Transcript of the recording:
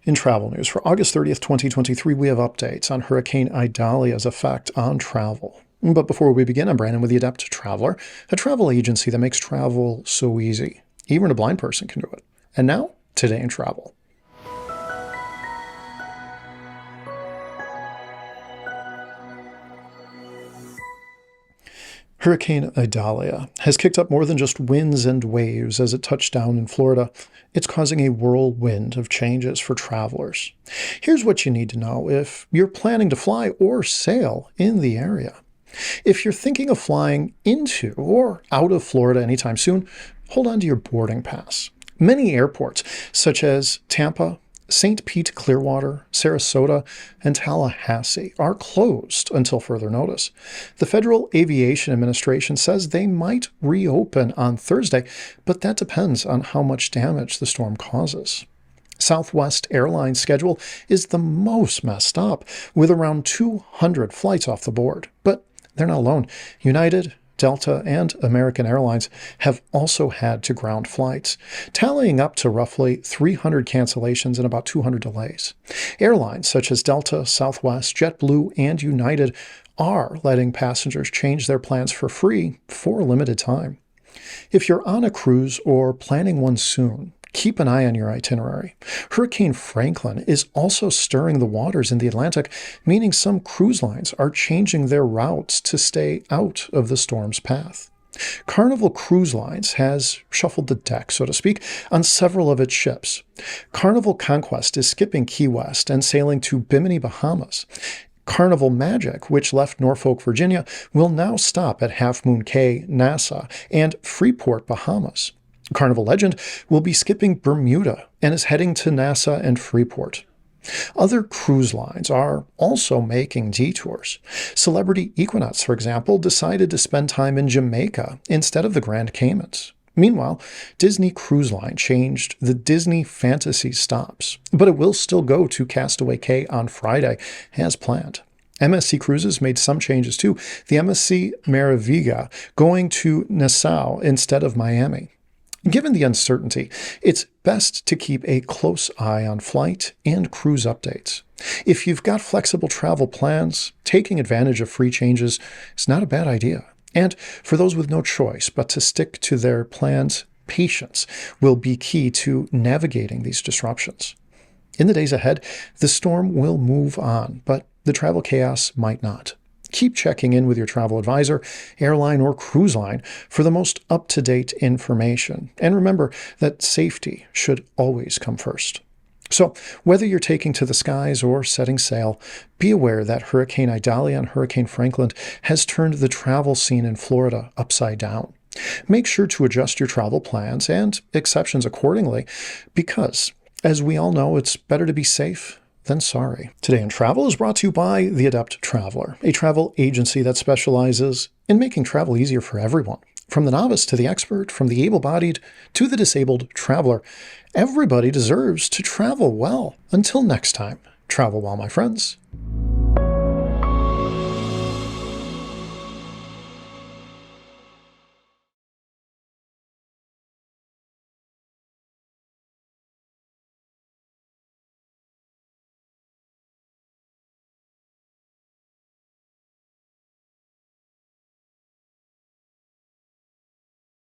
In travel news for August 30th, 2023, we have updates on Hurricane Idalia's effect on travel. But before we begin, I'm Brandon with the Adept Traveler, a travel agency that makes travel so easy. Even a blind person can do it. And now, today in travel. Hurricane Idalia has kicked up more than just winds and waves as it touched down in Florida. It's causing a whirlwind of changes for travelers. Here's what you need to know if you're planning to fly or sail in the area. If you're thinking of flying into or out of Florida anytime soon, hold on to your boarding pass. Many airports, such as Tampa, St. Pete-Clearwater, Sarasota, and Tallahassee are closed until further notice. The Federal Aviation Administration says they might reopen on Thursday, but that depends on how much damage the storm causes. Southwest Airlines' schedule is the most messed up, with around 200 flights off the board. But they're not alone. United, Delta, and American Airlines have also had to ground flights, tallying up to roughly 300 cancellations and about 200 delays. Airlines such as Delta, Southwest, JetBlue, and United are letting passengers change their plans for free for a limited time. If you're on a cruise or planning one soon, keep an eye on your itinerary. Hurricane Franklin is also stirring the waters in the Atlantic, meaning some cruise lines are changing their routes to stay out of the storm's path. Carnival Cruise Lines has shuffled the deck, so to speak, on several of its ships. Carnival Conquest is skipping Key West and sailing to Bimini, Bahamas. Carnival Magic, which left Norfolk, Virginia, will now stop at Half Moon Cay, Nassau, and Freeport, Bahamas. Carnival Legend will be skipping Bermuda and is heading to Nassau and Freeport. Other cruise lines are also making detours. Celebrity Equinox, for example, decided to spend time in Jamaica instead of the Grand Caymans. Meanwhile, Disney Cruise Line changed the Disney Fantasy stops, but it will still go to Castaway Cay on Friday as planned. MSC Cruises made some changes too, the MSC Maravilla going to Nassau instead of Miami. Given the uncertainty, it's best to keep a close eye on flight and cruise updates. If you've got flexible travel plans, taking advantage of free changes is not a bad idea. And for those with no choice but to stick to their plans, patience will be key to navigating these disruptions. In the days ahead, the storm will move on, but the travel chaos might not. Keep checking in with your travel advisor, airline, or cruise line for the most up-to-date information. And remember that safety should always come first. So, whether you're taking to the skies or setting sail, be aware that Hurricane Idalia and Hurricane Franklin has turned the travel scene in Florida upside down. Make sure to adjust your travel plans and exceptions accordingly, because, as we all know, it's better to be safe than sorry. Today in Travel is brought to you by The Adept Traveler, a travel agency that specializes in making travel easier for everyone. From the novice to the expert, from the able-bodied to the disabled traveler, everybody deserves to travel well. Until next time, travel well, my friends.